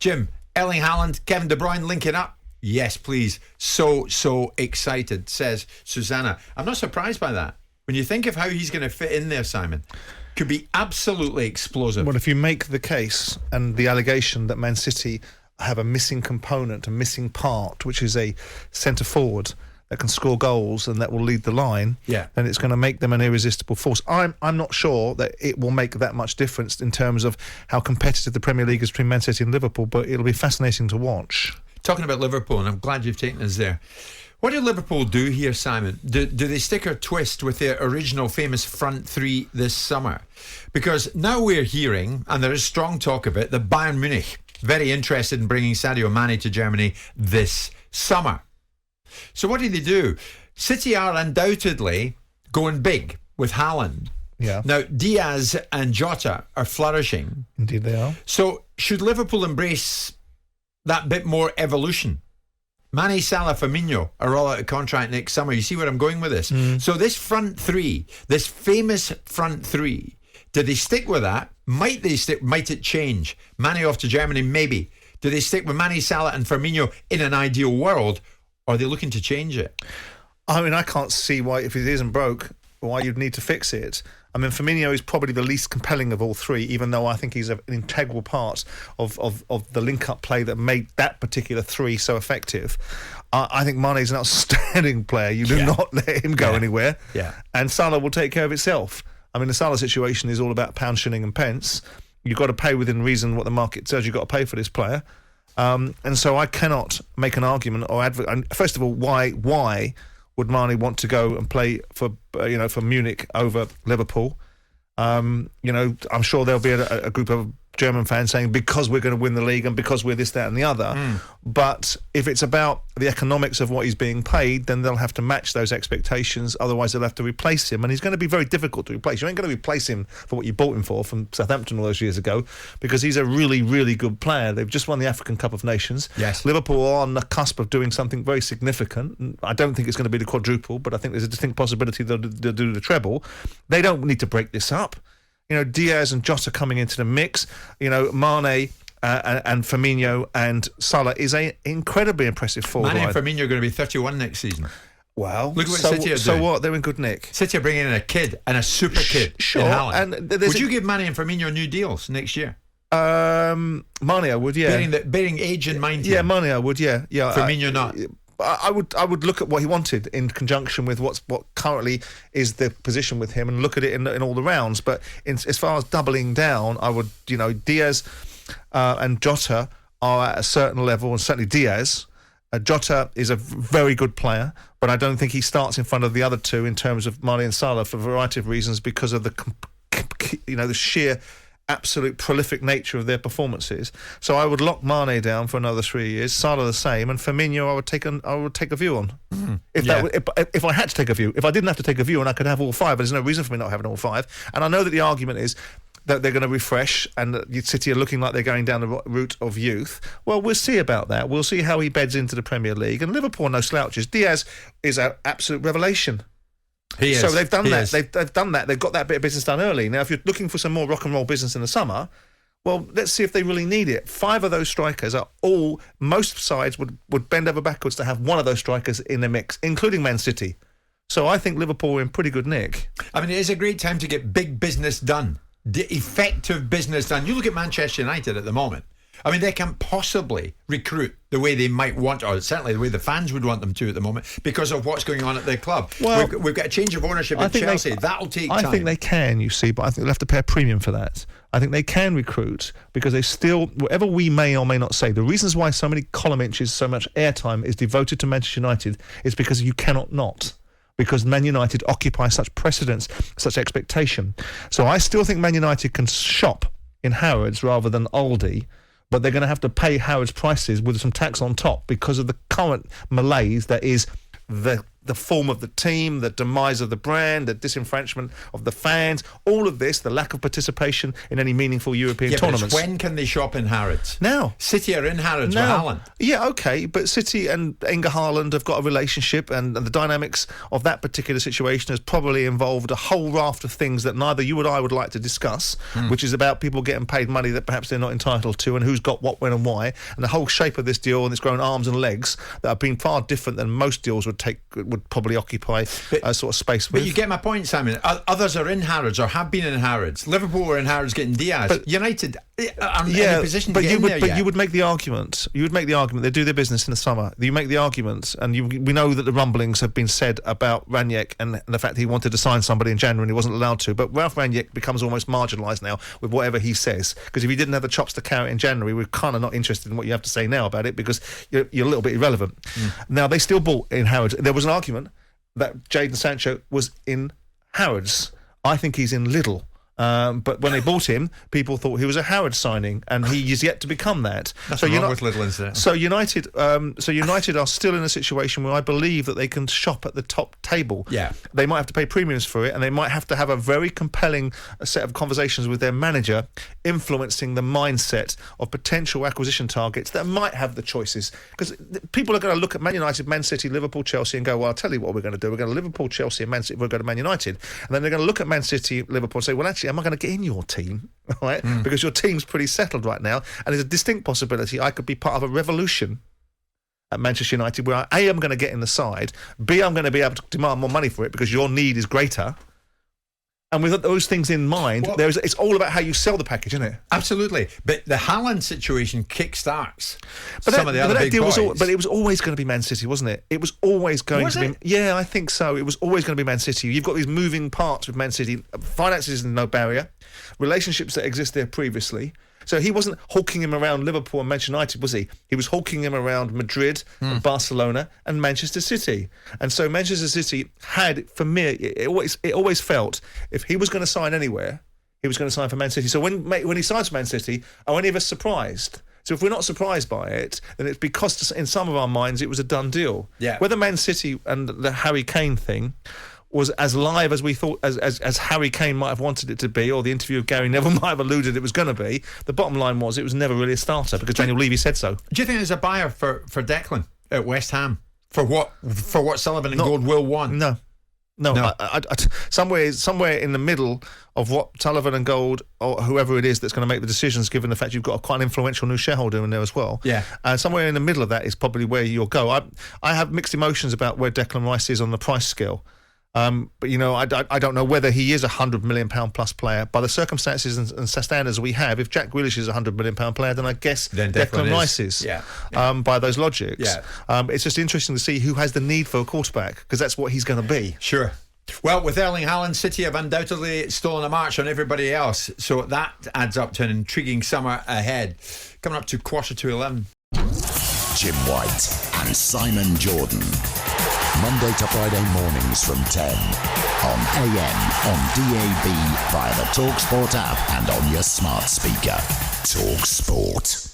Jim, Erling Haaland, Kevin De Bruyne linking up. Yes, please. So excited, says Susanna. I'm not surprised by that. When you think of how he's going to fit in there, Simon, could be absolutely explosive. Well, if you make the case and the allegation that Man City have a missing component, a missing part, which is a centre forward that can score goals and that will lead the line, then it's going to make them an irresistible force. I'm not sure that it will make that much difference in terms of how competitive the Premier League is between Man City and Liverpool, but it'll be fascinating to watch. Talking about Liverpool, and I'm glad you've taken us there. What do Liverpool do here, Simon? Do they stick or twist with their original famous front three this summer? Because now we're hearing, and there is strong talk of it, that Bayern Munich very interested in bringing Sadio Mane to Germany this summer. So what do? City are undoubtedly going big with Haaland. Yeah. Now, Diaz and Jota are flourishing. Indeed they are. So should Liverpool embrace that bit more evolution? Mane, Salah, Firmino are all out of contract next summer. You see where I'm going with this? So this front three, this famous front three, do they stick with that? Might they stick? Might it change? Mane off to Germany, maybe. Do they stick with Mane, Salah and Firmino in an ideal world? Or are they looking to change it? I mean, I can't see why, if it isn't broke, why you'd need to fix it. I mean, Firmino is probably the least compelling of all three, even though I think he's an integral part of the link-up play that made that particular three so effective. I think Mane's an outstanding player. You do not let him go anywhere. Yeah. And Salah will take care of itself. I mean, the Salah situation is all about pound, shilling and pence. You've got to pay within reason what the market says you've got to pay for this player. And so I cannot make an argument or first of all, why would Mane want to go and play for Munich over Liverpool? I'm sure there'll be a group of German fans saying because we're going to win the league and because we're this, that and the other. But if it's about the economics of what he's being paid, then they'll have to match those expectations. Otherwise, they'll have to replace him. And he's going to be very difficult to replace. You ain't going to replace him for what you bought him for from Southampton all those years ago because he's a really, really good player. They've just won the African Cup of Nations. Yes. Liverpool are on the cusp of doing something very significant. I don't think it's going to be the quadruple, but I think there's a distinct possibility they'll do the treble. They don't need to break this up. Diaz and Jota coming into the mix. Mane and Firmino and Salah is an incredibly impressive forward. Mane and Firmino are going to be 31 next season. Wow. Look at what City are doing. So what? They're in good nick. City are bringing in a kid and a super kid. Sure. And would you give Mane and Firmino new deals next year? Mane, I would, yeah. Bearing age in mind. Yeah, Mane, I would, yeah. Firmino not. I would look at what he wanted in conjunction with what currently is the position with him and look at it in all the rounds. But as far as doubling down, I would, Diaz and Jota are at a certain level, and certainly Diaz. Jota is a very good player, but I don't think he starts in front of the other two in terms of Mane and Salah for a variety of reasons because of the sheer absolute prolific nature of their performances. So I would lock Mane down for another 3 years, Salah the same, and Firmino I would take a view on. If I had to take a view. If I didn't have to take a view and I could have all five, there's no reason for me not having all five. And I know that the argument is that they're going to refresh and that City are looking like they're going down the route of youth. Well, we'll see about that. We'll see how he beds into the Premier League. And Liverpool are no slouches. Diaz is an absolute revelation. He is. So they've done that. They've done that. They've got that bit of business done early. Now, if you're looking for some more rock and roll business in the summer, well, let's see if they really need it. 5 of those strikers are most sides would bend over backwards to have one of those strikers in the mix, including Man City. So I think Liverpool are in pretty good nick. I mean, it is a great time to get big business done. Effective business done. You look at Manchester United at the moment. I mean, they can't possibly recruit the way they might want, or certainly the way the fans would want them to at the moment, because of what's going on at their club. Well, we've got a change of ownership at Chelsea. That'll take time. I think they can, you see, but I think they'll have to pay a premium for that. I think they can recruit because they still, whatever we may or may not say, the reasons why so many column inches, so much airtime is devoted to Manchester United is because you cannot not. Because Man United occupy such precedence, such expectation. So I still think Man United can shop in Harrods rather than Aldi, but they're going to have to pay Harrods prices with some tax on top because of the current malaise that is the the form of the team, the demise of the brand, the disenfranchisement of the fans, all of this, the lack of participation in any meaningful European tournaments. But when can they shop in Harrods? Now. City are in Harrods with Haaland. Yeah, okay, but City and Inge Haaland have got a relationship, and the dynamics of that particular situation has probably involved a whole raft of things that neither you or I would like to discuss, which is about people getting paid money that perhaps they're not entitled to, and who's got what, when and why, and the whole shape of this deal, and it's grown arms and legs that have been far different than most deals would probably occupy a sort of space with. But you get my point, Simon. Others are in Harrods or have been in Harrods. Liverpool were in Harrods getting Diaz. But United aren't in a position to get in there yet. You would make the argument. They do their business in the summer. You make the argument, and we know that the rumblings have been said about Rangnick and the fact that he wanted to sign somebody in January and he wasn't allowed to. But Ralph Rangnick becomes almost marginalised now with whatever he says. Because if he didn't have the chops to carry it in January, we're kind of not interested in what you have to say now about it, because you're a little bit irrelevant. Now, they still bought in Harrods. There was an argument that Jadon Sancho was in Harrods. I think he's in Lidl. But when they bought him, people thought he was a Harrods signing, and he is yet to become that. That's wrong with Lidl, isn't it? So United are still in a situation where I believe that they can shop at the top table. Yeah. They might have to pay premiums for it, and they might have to have a very compelling set of conversations with their manager, influencing the mindset of potential acquisition targets that might have the choices. Because people are going to look at Man United, Man City, Liverpool, Chelsea, and go, well, I'll tell you what we're going to do. We're going to Liverpool, Chelsea, and Man City. We're going to Man United. And then they're going to look at Man City, Liverpool, and say, well, actually, am I going to get in your team? Right? Because your team's pretty settled right now, and there's a distinct possibility I could be part of a revolution at Manchester United where A, I'm going to get in the side, B, I'm going to be able to demand more money for it because your need is greater. And with those things in mind, it's all about how you sell the package, isn't it? Absolutely. But the Haaland situation kick-starts some of the other big boys. But it was always going to be Man City, wasn't it? It was always going to be... Yeah, I think so. It was always going to be Man City. You've got these moving parts with Man City. Finances is no barrier. Relationships that exist there previously. So he wasn't hawking him around Liverpool and Manchester United, was he? He was hawking him around Madrid, and Barcelona and Manchester City. And so Manchester City had, for me, it always felt if he was going to sign anywhere, he was going to sign for Man City. So when he signs for Man City, are any of us surprised? So if we're not surprised by it, then it's because in some of our minds it was a done deal. Yeah. Whether Man City and the Harry Kane thing was as live as we thought, as Harry Kane might have wanted it to be, or the interview of Gary Neville might have alluded it was going to be, the bottom line was it was never really a starter because Daniel Levy said so. Do you think there's a buyer for Declan at West Ham for what Sullivan and Gold will want? No. I, somewhere in the middle of what Sullivan and Gold or whoever it is that's going to make the decisions, given the fact you've got quite an influential new shareholder in there as well. Yeah. And somewhere in the middle of that is probably where you'll go. I have mixed emotions about where Declan Rice is on the price scale. But, I don't know whether he is a £100 million plus player. By the circumstances and standards we have, if Jack Grealish is a £100 million player, then I guess Declan Rice is. Yeah. By those logics. Yeah. It's just interesting to see who has the need for a quarterback, because that's what he's going to be. Sure. Well, with Erling Haaland, City have undoubtedly stolen a march on everybody else. So that adds up to an intriguing summer ahead. Coming up to 11:15. Jim White and Simon Jordan. Monday to Friday mornings from 10 on AM, on DAB, via the talkSPORT app and on your smart speaker. talkSPORT.